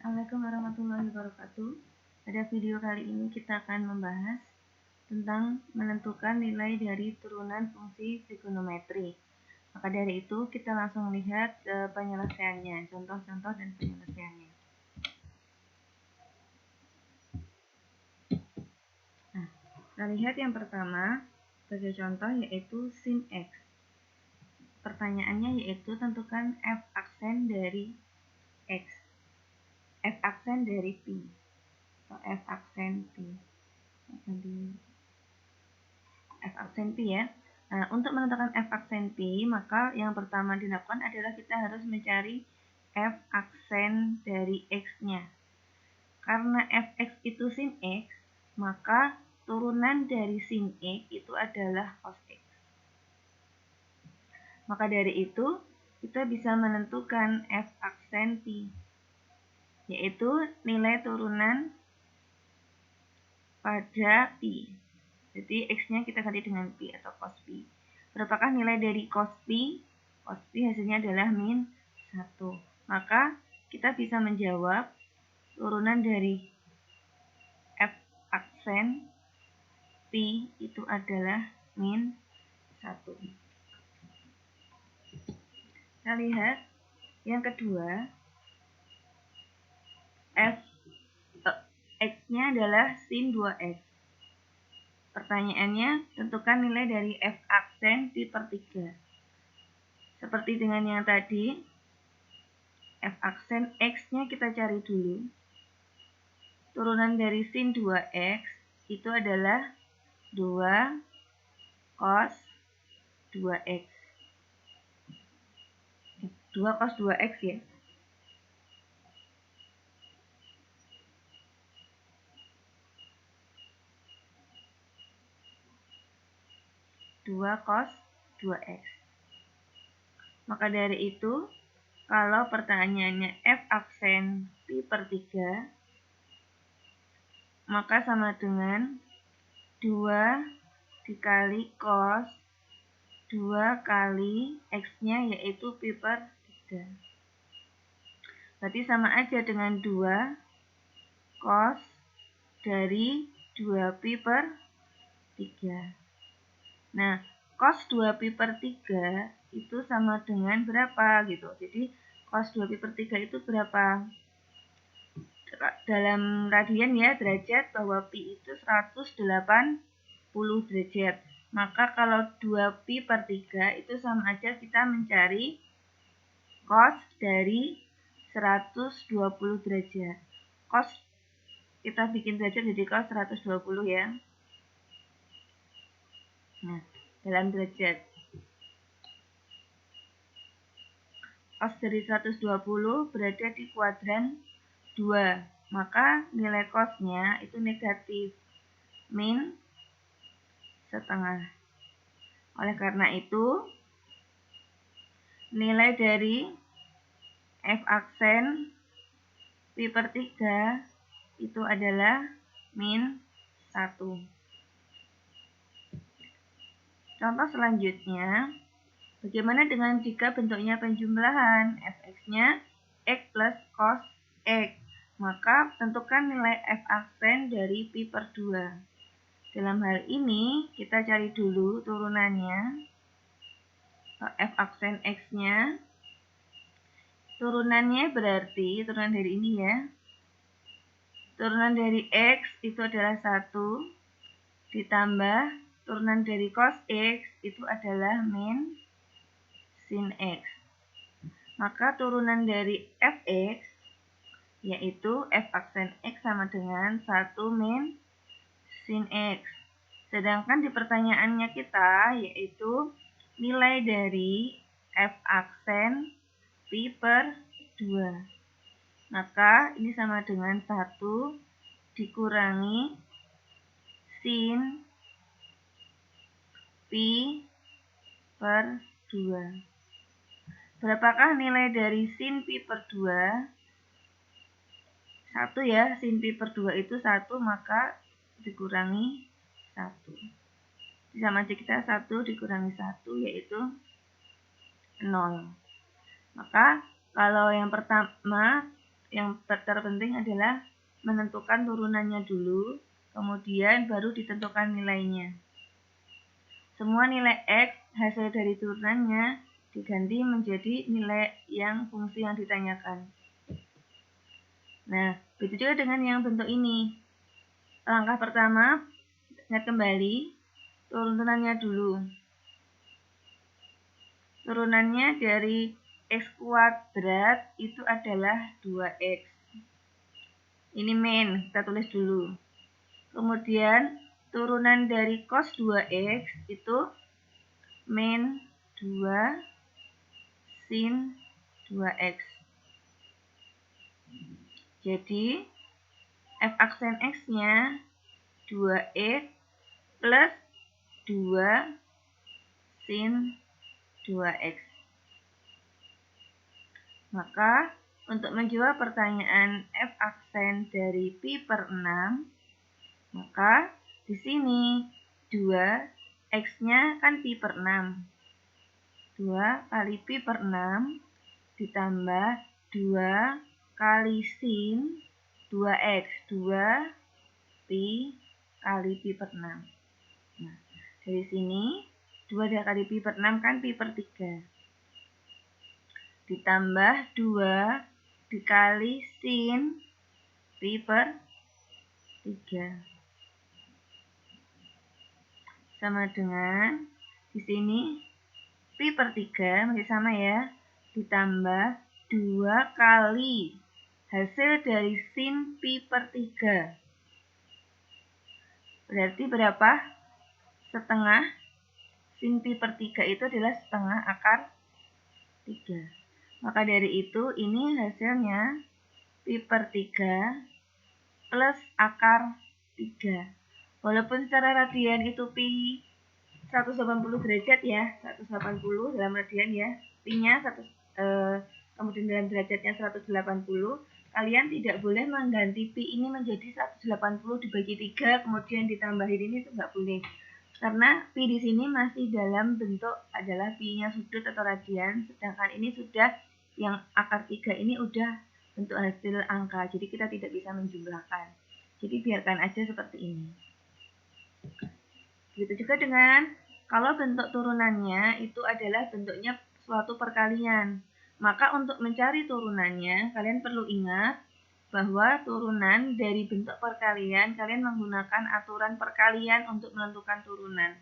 Assalamualaikum warahmatullahi wabarakatuh. Pada video kali ini kita akan membahas tentang menentukan nilai dari turunan fungsi trigonometri. Maka dari itu kita langsung lihat penyelesaiannya, contoh-contoh dan penyelesaiannya. Nah, kita lihat yang pertama sebagai contoh yaitu sin X. Pertanyaannya yaitu tentukan f aksen dari X. F aksen dari Pi atau F aksen Pi. F aksen Pi ya. Nah, untuk menentukan F aksen Pi, maka yang pertama dilakukan adalah kita harus mencari F aksen dari X-nya. Karena Fx itu sin X, maka turunan dari sin X itu adalah cos X. Maka dari itu, kita bisa menentukan F aksen Pi, yaitu nilai turunan pada Pi. Jadi X-nya kita ganti dengan Pi atau cos Pi. Berapakah nilai dari cos Pi? Cos Pi hasilnya adalah min 1. Maka kita bisa menjawab turunan dari F aksen Pi itu adalah min 1. Kita lihat yang kedua, X-nya adalah sin 2X. Pertanyaannya, tentukan nilai dari F aksen Pi per 3. Seperti dengan yang tadi, F aksen X-nya kita cari dulu. Turunan dari sin 2X itu adalah 2 cos 2X. 2 cos 2X ya. Cos 2X. Maka dari itu, kalau pertanyaannya F aksen Pi per 3, maka sama dengan 2 dikali cos 2 kali X-nya yaitu Pi per 3. Berarti sama aja dengan 2 cos dari 2 Pi per 3. Nah, cos 2 Pi per 3 itu sama dengan berapa gitu. Jadi, cos 2 Pi per 3 itu berapa? Dalam radian ya, derajat, bahwa Pi itu 180 derajat. Maka kalau 2 Pi per 3 itu sama aja kita mencari cos dari 120 derajat. Cos kita bikin derajat jadi cos 120 ya. Nah, dalam derajat. Cos dari 120 berada di kuadran 2. Maka nilai cosnya itu negatif. Min setengah. Oleh karena itu, nilai dari F aksen Pi per 3 itu adalah min 1. Contoh selanjutnya, bagaimana dengan jika bentuknya penjumlahan? Fx-nya X plus cos X. Maka tentukan nilai F aksen dari Pi per 2. Dalam hal ini, kita cari dulu turunannya. F aksen X-nya. Turunannya berarti, turunan dari ini ya. Turunan dari X itu adalah 1. Ditambah turunan dari cos X itu adalah min sin X. Maka turunan dari Fx yaitu F aksen X sama dengan 1 min sin X. Sedangkan di pertanyaannya kita yaitu nilai dari F aksen Pi per 2. Maka ini sama dengan 1 dikurangi sin Pi per 2. Berapakah nilai dari sin Pi per 2? 1 ya, sin Pi per 2 itu 1, maka dikurangi 1. Sama aja kita 1 dikurangi 1 yaitu 0. Maka kalau yang pertama yang terpenting adalah menentukan turunannya dulu, kemudian baru ditentukan nilainya. Semua nilai X hasil dari turunannya diganti menjadi nilai yang fungsi yang ditanyakan. Nah, begitu juga dengan yang bentuk ini. Langkah pertama, ingat kembali, turunannya dulu. Turunannya dari X kuadrat itu adalah 2X. Ini min, kita tulis dulu. Kemudian, turunan dari cos 2X itu min 2 sin 2X. Jadi, f aksen X-nya 2X plus 2 sin 2X. Maka, untuk menjawab pertanyaan f aksen dari pi per 6, maka di sini 2, X-nya kan pi per 6. 2 kali pi per 6 ditambah 2 kali sin 2X. 2 pi kali pi per 6. Nah, dari sini 2 kali pi per 6 kan pi per 3. Ditambah 2 dikali sin pi per 3. Sama dengan di sini pi per 3 masih sama ya. Ditambah 2 kali hasil dari sin pi per 3. Berarti berapa? Setengah. Sin pi per 3 itu adalah setengah akar 3. Maka dari itu ini hasilnya pi per 3 plus akar 3. Walaupun secara radian itu pi 180 derajat ya, 180 dalam radian ya. Pi-nya kemudian dalam derajatnya 180. Kalian tidak boleh mengganti pi ini menjadi 180 dibagi 3 kemudian ditambahin ini, itu nggak boleh. Karena pi di sini masih dalam bentuk adalah pi-nya sudut atau radian, sedangkan ini sudah yang akar 3 ini udah bentuk hasil angka. Jadi kita tidak bisa menjumlahkan. Jadi biarkan aja seperti ini. Begitu juga dengan kalau bentuk turunannya itu adalah bentuknya suatu perkalian. Maka untuk mencari turunannya, kalian perlu ingat bahwa turunan dari bentuk perkalian, kalian menggunakan aturan perkalian untuk menentukan turunan.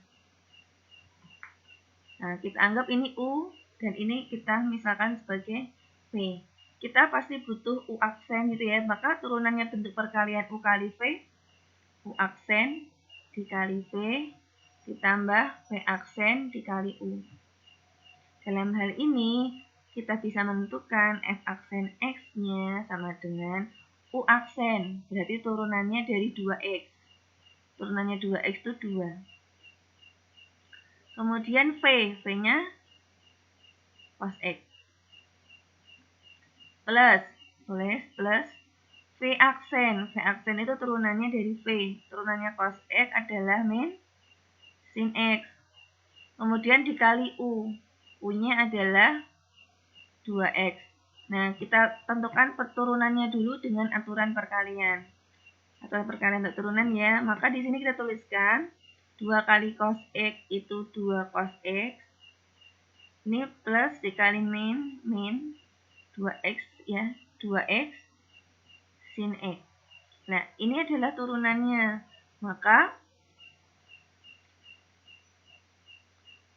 Nah, kita anggap ini U, dan ini kita misalkan sebagai V. Kita pasti butuh U aksen gitu ya, maka turunannya bentuk perkalian U kali V, U aksen dikali V, ditambah V aksen dikali U. Dalam hal ini, kita bisa menentukan F aksen X-nya sama dengan U aksen. Berarti turunannya dari 2X. Turunannya 2X itu 2. Kemudian V. V-nya cos X. Plus V aksen. V aksen itu turunannya dari V. Turunannya cos X adalah min sin X. Kemudian dikali U. U-nya adalah 2X. Nah, kita tentukan perturunannya dulu dengan aturan perkalian. Aturan perkalian untuk turunan ya. Maka di sini kita tuliskan 2 kali cos X itu 2 cos X. Ini plus dikali min 2X ya. 2X sin X. Nah, ini adalah turunannya. Maka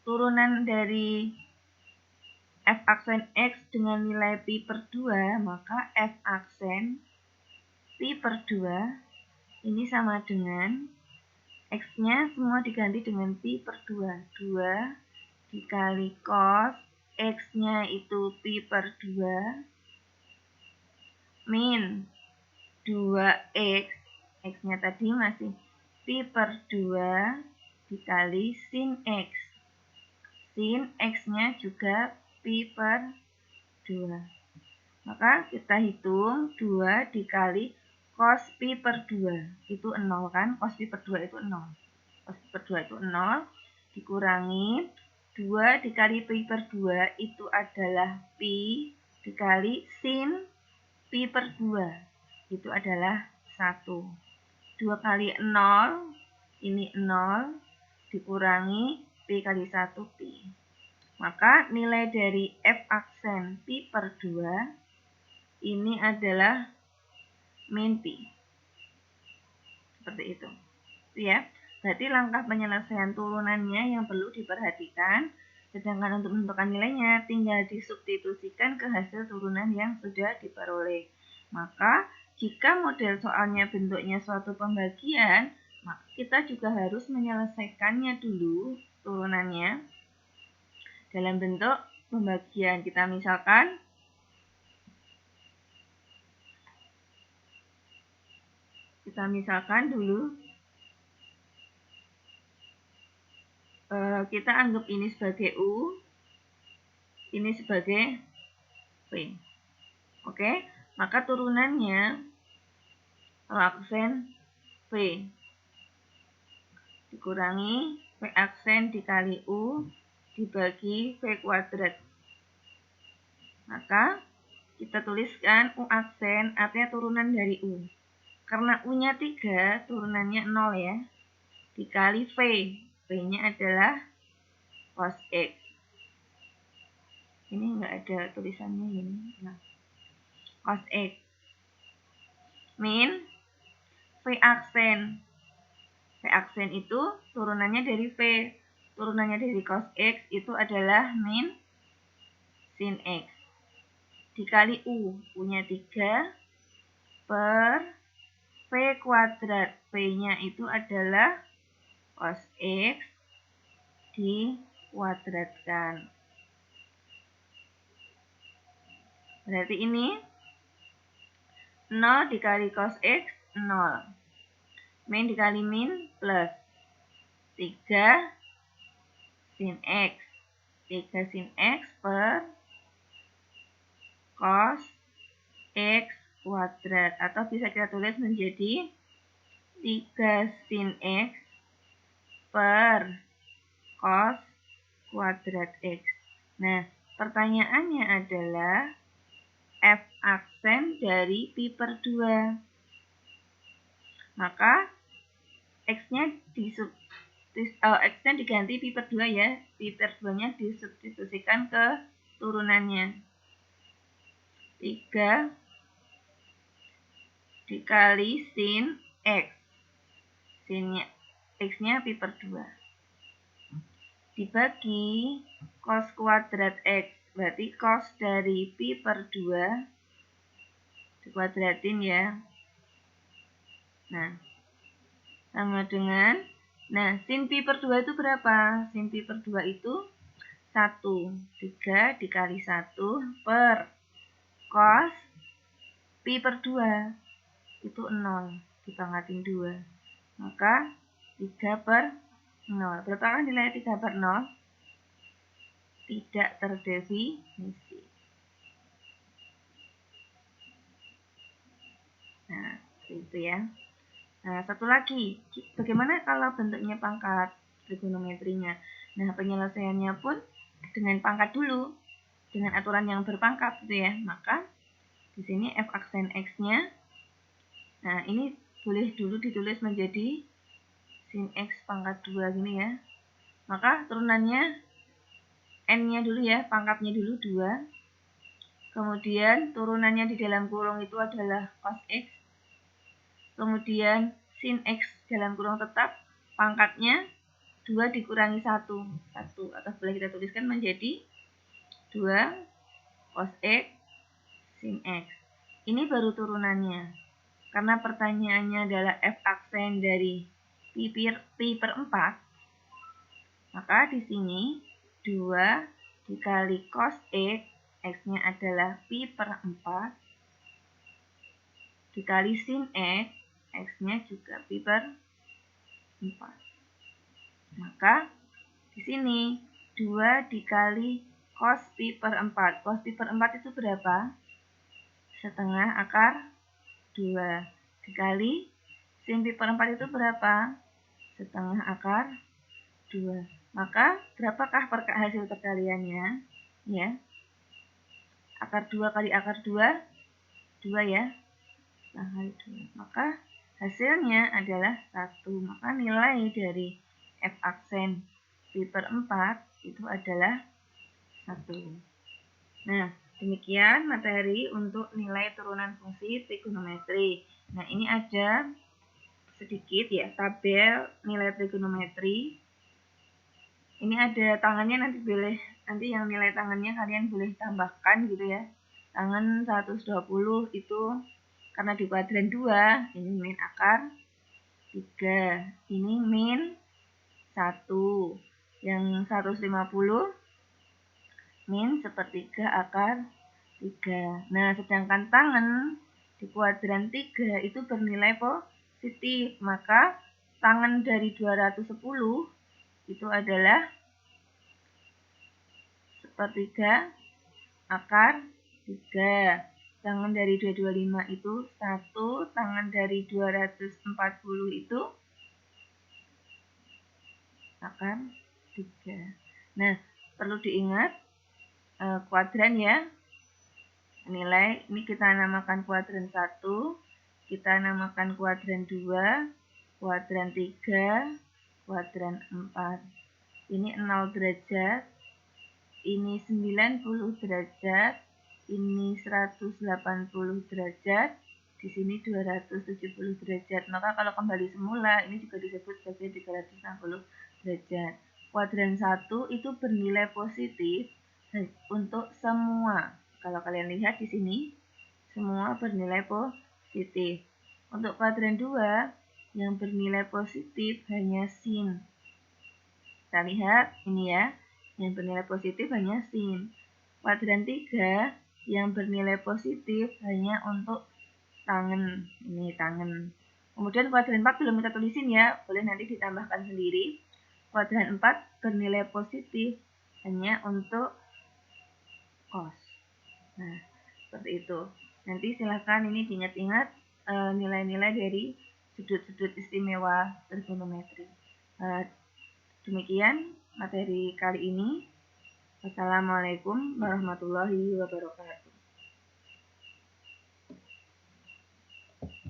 turunan dari F aksen X dengan nilai pi per 2, maka F aksen pi per 2 ini sama dengan X-nya semua diganti dengan pi per 2. 2 dikali cos X-nya itu pi per 2 min 2X. X-nya tadi masih pi per 2 dikali sin X. Sin X-nya juga pi per 2. Maka kita hitung 2 dikali cos pi per 2. Itu 0 kan? Cos pi per 2 itu 0. Cos pi per 2 itu 0. Dikurangi 2 dikali pi per 2 itu adalah pi dikali sin pi per 2 itu adalah 1. 2 kali 0, ini 0, dikurangi pi kali 1 pi. Maka nilai dari f aksen pi per 2 ini adalah min pi. Seperti itu. Ya. Berarti langkah penyelesaian turunannya yang perlu diperhatikan. Sedangkan untuk menentukan nilainya tinggal disubstitusikan ke hasil turunan yang sudah diperoleh. Maka jika model soalnya bentuknya suatu pembagian, maka kita juga harus menyelesaikannya dulu turunannya dalam bentuk pembagian. Kita misalkan dulu kita anggap ini sebagai U, ini sebagai V. Oke, maka turunannya aksen V dikurangi V aksen dikali U dibagi V kuadrat. Maka kita tuliskan U aksen artinya turunan dari U. Karena U-nya 3, turunannya 0 ya. Dikali V. V-nya adalah cos X. Ini enggak ada tulisannya ini. Nah, cos X. Min V aksen. V aksen itu turunannya dari V. Turunannya dari cos X itu adalah min sin X. Dikali U. U-nya 3 per V kuadrat. V-nya itu adalah cos X dikuadratkan. Berarti ini 0 dikali cos X, 0. Min dikali min plus 3 sin X. 3 sin X per cos X kuadrat. Atau bisa kita tulis menjadi 3 sin X per cos kuadrat X. Nah, pertanyaannya adalah f aksen dari pi per 2. Maka X-nya X-nya diganti pi per 2 ya. Pi per 2-nya disubstitusikan ke turunannya. 3 dikali sin X. Sinnya X-nya pi per 2. Dibagi cos kuadrat X. Berarti cos dari pi per 2 dikuadratin ya. Nah, sama dengan, sin pi per 2 itu berapa? Sin pi per 2 itu 1. 3 dikali 1 per cos pi per 2 itu 0. Dipangkatin 2. Maka 3 per 0. Berapakah nilai 3 per 0? Tidak terdefinisi. Nah, itu ya. Nah, satu lagi. Bagaimana kalau bentuknya pangkat trigonometrinya? Nah, penyelesaiannya pun dengan pangkat dulu. Dengan aturan yang berpangkat gitu ya. Maka di sini f aksen X-nya. Nah, ini boleh dulu ditulis menjadi sin X pangkat 2 gini ya. Maka turunannya N-nya dulu ya, pangkatnya dulu 2. Kemudian turunannya di dalam kurung itu adalah cos X. Kemudian sin X dalam kurung tetap, pangkatnya 2 dikurangi 1. Atau boleh kita tuliskan menjadi 2 cos X sin X. Ini baru turunannya. Karena pertanyaannya adalah f aksen dari pi per 4, maka di sini 2 dikali cos X, X-nya adalah pi per 4, dikali sin X, X-nya juga pi per 4. Maka di sini 2 dikali cos pi per 4. Cos pi per 4 itu berapa? Setengah akar 2. Dikali sin pi per 4 itu berapa? Setengah akar 2. Maka berapakah hasil perkaliannya? Ya. Akar 2 kali akar 2 2 ya. Setengah kali 2. Maka hasilnya adalah 1. Maka nilai dari F aksen pi per 4 itu adalah 1. Nah, demikian materi untuk nilai turunan fungsi trigonometri. Nah, ini ada sedikit ya tabel nilai trigonometri. Ini ada tangannya, nanti yang nilai tangannya kalian boleh tambahkan gitu ya. Tangan 120 itu karena di kuadran 2, ini min akar 3, ini min 1. Yang 150 min sepertiga akar 3. Nah, sedangkan tangan di kuadran 3 itu bernilai positif, maka tangan dari 210 itu adalah sepertiga akar 3. Tangan dari 225 itu 1, tangan dari 240 itu akar 3. Nah, perlu diingat kuadran ya. Nilai ini kita namakan kuadran 1, kita namakan kuadran 2, kuadran 3, kuadran 4. Ini 0 derajat, ini 90 derajat, ini 180 derajat, di sini 270 derajat. Maka kalau kembali semula, ini juga disebut sebagai 360 derajat. Kuadran 1 itu bernilai positif untuk semua. Kalau kalian lihat di sini, semua bernilai positif. Untuk kuadran 2, yang bernilai positif hanya sin. Kita lihat ini ya, yang bernilai positif hanya sin. Kuadran 3, yang bernilai positif hanya untuk tangan. Ini tangan. Kemudian kuadran 4 belum kita tulisin ya, boleh nanti ditambahkan sendiri. Kuadran 4 bernilai positif hanya untuk cos. Nah, seperti itu. Nanti silahkan ini diingat-ingat nilai-nilai dari sudut-sudut istimewa trigonometri. Demikian materi kali ini. Wassalamualaikum warahmatullahi wabarakatuh.